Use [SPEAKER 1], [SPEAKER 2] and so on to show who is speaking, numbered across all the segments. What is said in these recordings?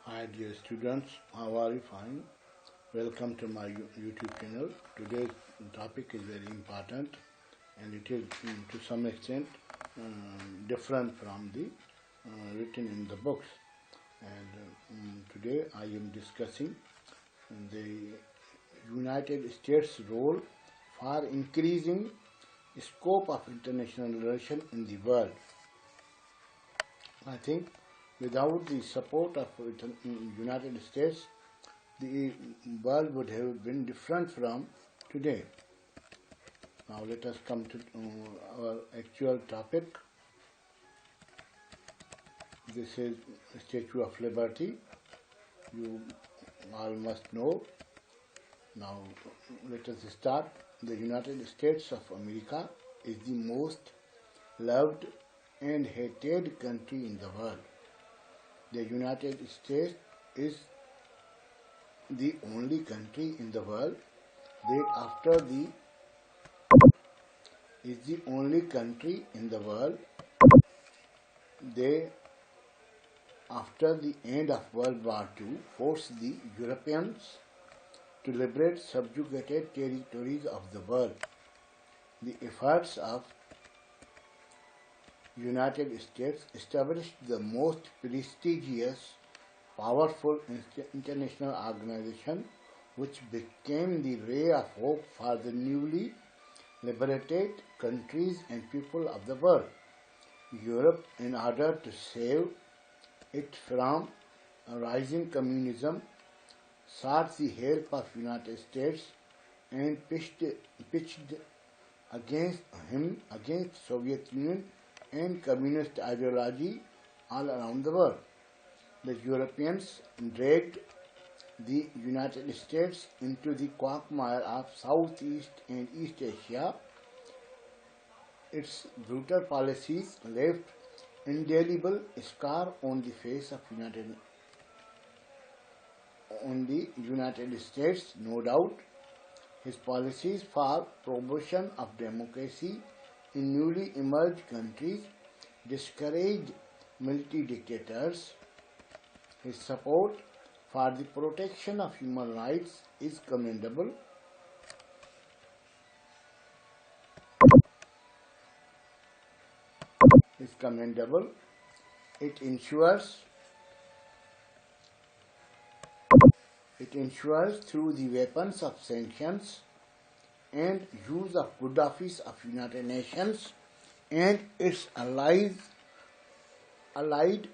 [SPEAKER 1] Hi dear students, how are you? Fine. Welcome to my YouTube channel. Today's topic is very important and it is to some extent different from the written in the books. And today I am discussing the United States role for increasing scope of international relations in the world. I think without the support of United States, the world would have been different from today. Now let us come to our actual topic. This is Statue of Liberty. You all must know. Now let us start. The United States of America is the most loved and hated country in the world. The United States is the only country in the world that after the end of World War II forced the Europeans to liberate subjugated territories of the world. The efforts of United States established the most prestigious, powerful international organization which became the ray of hope for the newly liberated countries and people of the world. Europe, in order to save it from rising communism, sought the help of United States and pitched against Soviet Union and communist ideology all around the world. The Europeans dragged the United States into the quagmire of Southeast and East Asia. Its brutal policies left indelible scar on the face of the United States, no doubt. His policies for promotion of democracy in newly emerged countries discouraged military dictators. His support for the protection of human rights is commendable. It ensures through the weapons of sanctions and use of good office of United Nations and its allied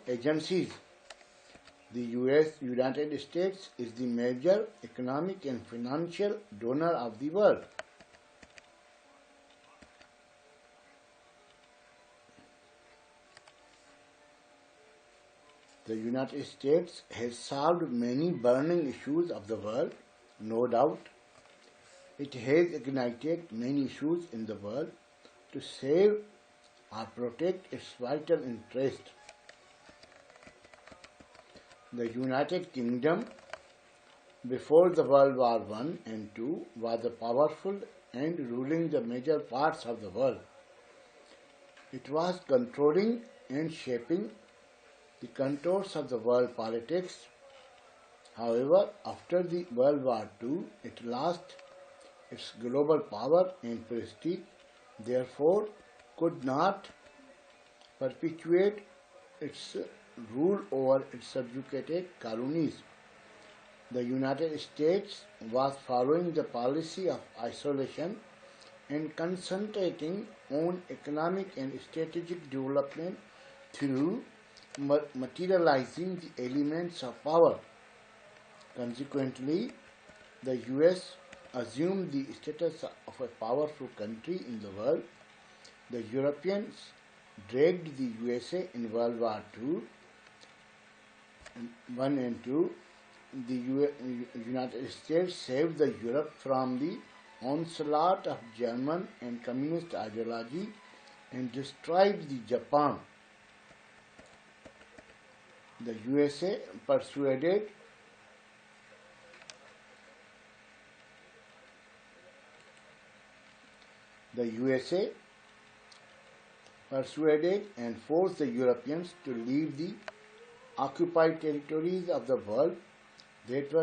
[SPEAKER 1] agencies. The United States is the major economic and financial donor of the world. The United States has solved many burning issues of the world, no doubt. It has ignited many issues in the world to save or protect its vital interest. The United Kingdom, before the World War I and II, was powerful and ruling the major parts of the world. It was controlling and shaping the contours of the world politics. However, after the World War II, it lost its global power and prestige, therefore could not perpetuate its rule over its subjugated colonies. The United States was following the policy of isolation and concentrating on economic and strategic development through materializing the elements of power. Consequently, the US assumed the status of a powerful country in the world. The Europeans dragged the USA in World War II, I and II. The United States saved the Europe from the onslaught of German and communist ideology and destroyed the Japan. The USA persuaded persuaded and forced the Europeans to leave the occupied territories of the world that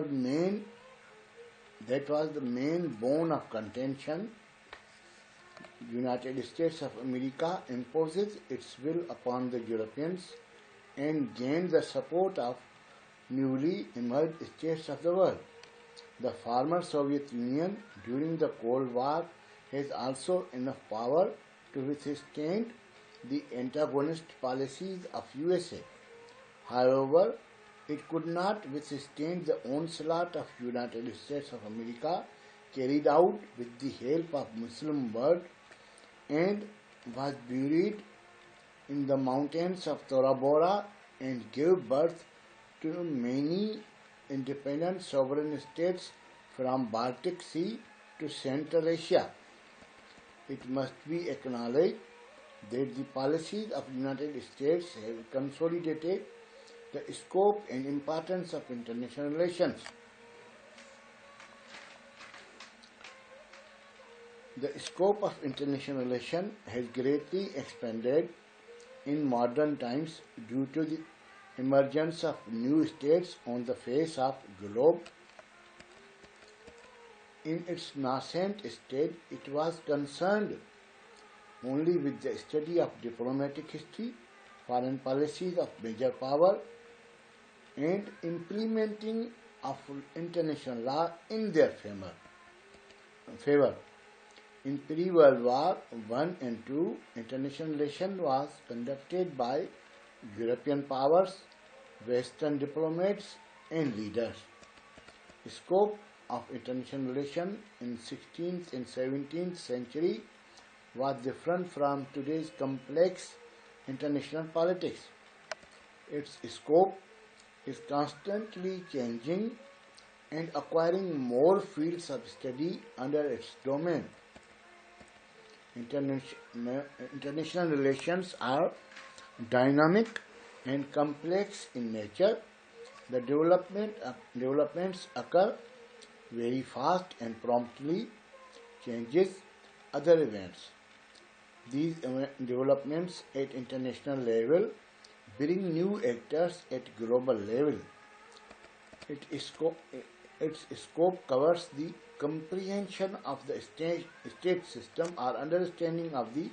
[SPEAKER 1] was the main bone of contention. United States of America imposes its will upon the Europeans and gains the support of newly emerged states of the world. The former Soviet Union during the Cold War has also enough power to withstand the antagonist policies of USA. However, it could not withstand the onslaught of United States of America carried out with the help of Muslim world and was buried in the mountains of Tora Bora and gave birth to many independent sovereign states from Baltic Sea to Central Asia. It must be acknowledged that the policies of the United States have consolidated the scope and importance of international relations. The scope of international relations has greatly expanded in modern times due to the emergence of new states on the face of the globe. In its nascent state, it was concerned only with the study of diplomatic history, foreign policies of major power, and implementing of international law in their favor. In pre-World War I and II, international relations was conducted by European powers, Western diplomats and leaders. The scope of international relations in 16th and 17th century was different from today's complex international politics. Its scope is constantly changing and acquiring more fields of study under its domain. International relations are dynamic and complex in nature. The developments occur very fast and promptly changes other events. These developments at international level bring new actors at global level. Its scope covers the comprehension of the state system or understanding of the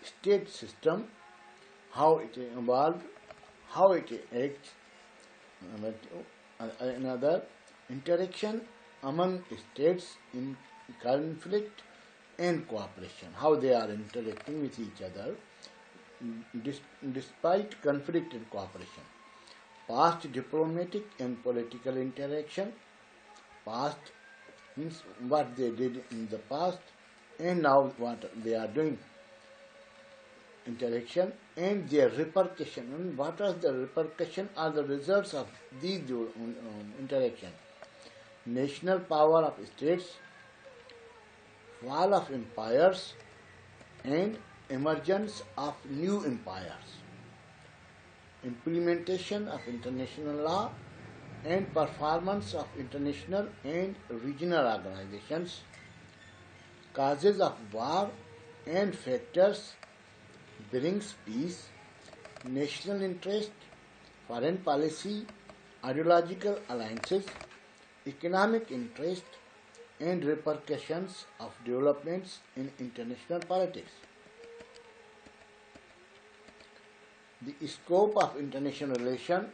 [SPEAKER 1] state system, how it evolved, how it acts, another interaction among states in conflict and cooperation, how they are interacting with each other despite conflict and cooperation. Past diplomatic and political interaction, past means what they did in the past and now what they are doing, interaction and their repercussion, and what are the repercussion are the results of these interaction. National power of states, fall of empires and emergence of new empires, implementation of international law and performance of international and regional organizations, causes of war and factors brings peace, national interest, foreign policy, ideological alliances, economic interest and repercussions of developments in international politics. The scope of international relations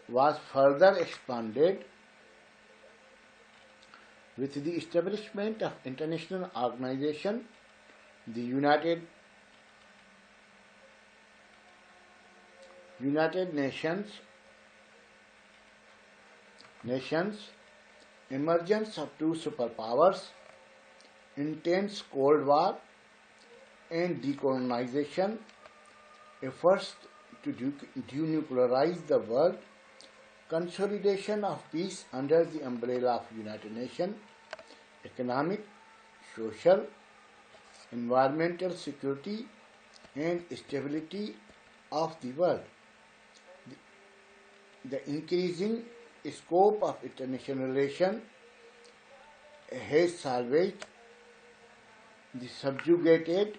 [SPEAKER 1] was further expanded with the establishment of international organization, the United Nations, emergence of two superpowers, intense Cold War and decolonization, efforts to denuclearize the world, consolidation of peace under the umbrella of United Nations, economic, social, environmental security and stability of the world. The increasing scope of international relations has salvaged the subjugated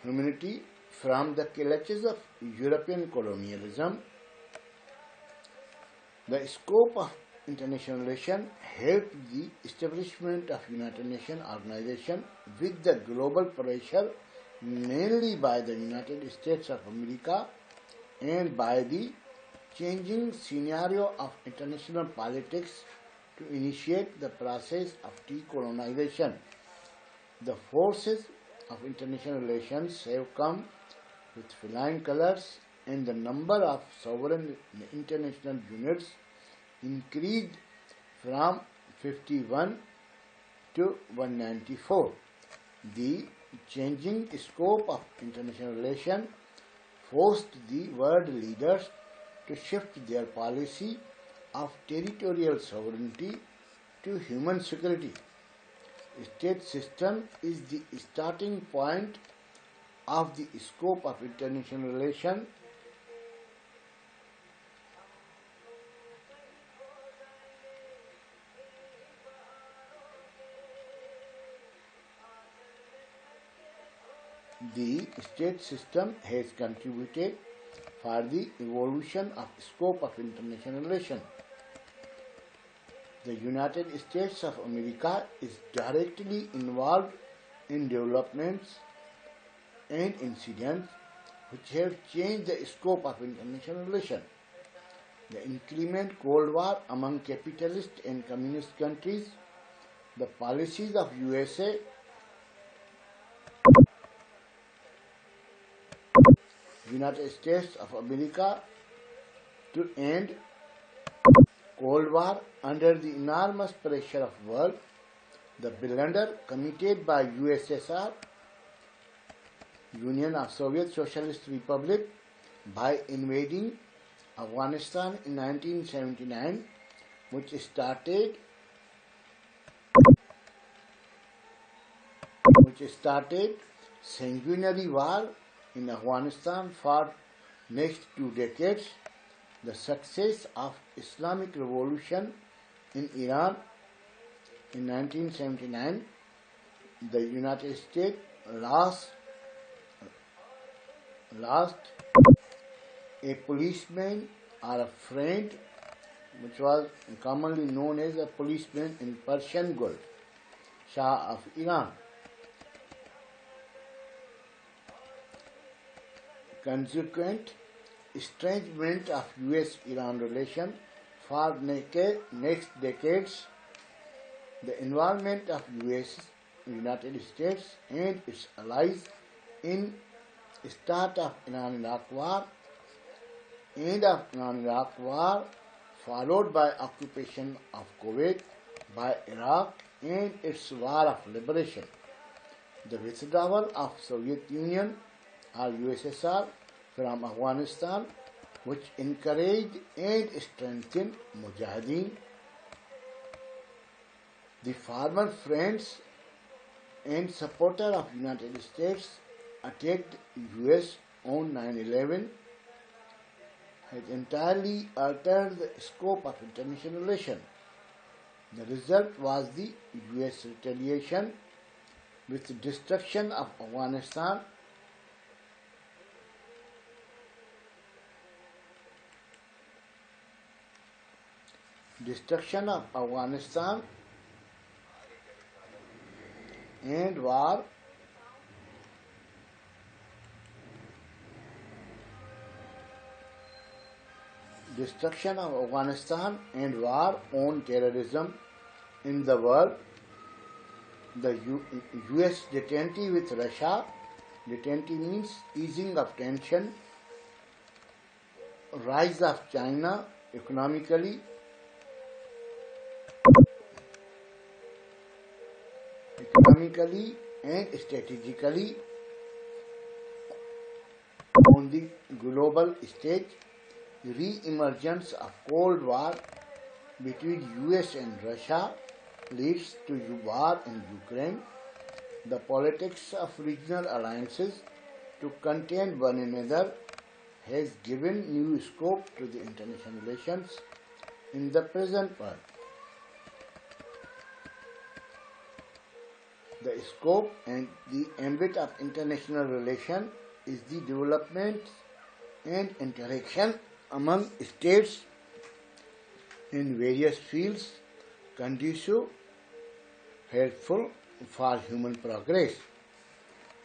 [SPEAKER 1] humanity from the clutches of European colonialism. The scope of international relations helped the establishment of United Nations organization with the global pressure mainly by the United States of America and by the changing scenario of international politics to initiate the process of decolonization. The forces of international relations have come with flying colors, and the number of sovereign international units increased from 51 to 194. The changing scope of international relations forced the world leaders to shift their policy of territorial sovereignty to human security. State system is the starting point of the scope of international relations. The state system has contributed for the evolution of scope of international relations. The United States of America is directly involved in developments and incidents which have changed the scope of international relations. The inclement Cold War among capitalist and communist countries, the policies of United States of America to end Cold War under the enormous pressure of world, the blunder committed by USSR, Union of Soviet Socialist Republic, by invading Afghanistan in 1979, which started sanguinary war in Afghanistan for next 2 decades. The success of Islamic Revolution in Iran in 1979, the United States lost a policeman or a friend, which was commonly known as a policeman in Persian Gulf, Shah of Iran. Consequent estrangement of US-Iran relations for next decades, the involvement of United States and its allies in start of Iran-Iraq War, end of Iran-Iraq War, followed by occupation of Kuwait by Iraq and its war of liberation, the withdrawal of Soviet Union or USSR from Afghanistan, which encouraged and strengthened Mujahideen. The former friends and supporters of United States attacked US on 9/11 has entirely altered the scope of international relations. The result was the US retaliation with destruction of Afghanistan, and war on terrorism in the world. The US detente with Russia. Detente means easing of tension. Rise of China economically and strategically on the global stage. Re-emergence of Cold War between US and Russia leads to war in Ukraine. The politics of regional alliances to contain one another has given new scope to the international relations in the present world. The scope and the ambit of international relation is the development and interaction among states in various fields conducive, helpful for human progress.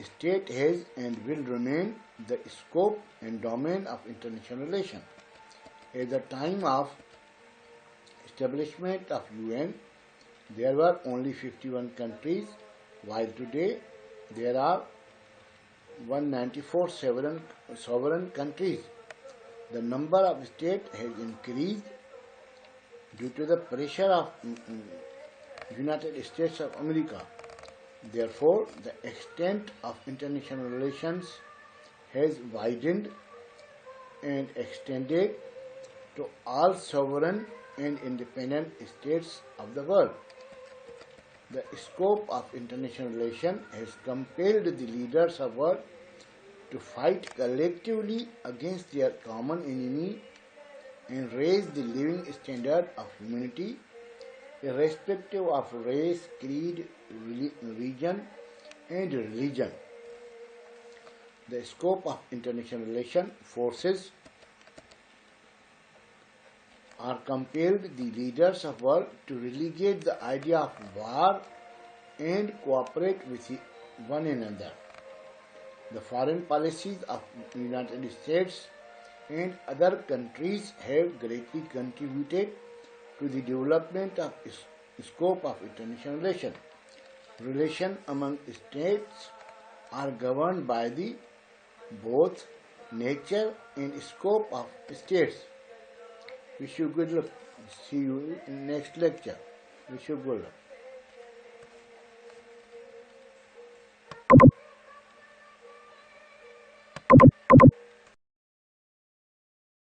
[SPEAKER 1] State has and will remain the scope and domain of international relation. At the time of establishment of UN, there were only 51 countries, while today there are 194 sovereign countries. The number of states has increased due to the pressure of United States of America. Therefore, the extent of international relations has widened and extended to all sovereign and independent states of the world. The scope of international relations has compelled the leaders of the world to fight collectively against their common enemy and raise the living standard of humanity, irrespective of race, creed, region, and religion. The scope of international relations forces are compelled the leaders of the world to relegate the idea of war and cooperate with one another. The foreign policies of the United States and other countries have greatly contributed to the development of scope of international relations. Relations among states are governed by the both nature and scope of states. Wish you good luck. See you in next lecture. Wish you good luck.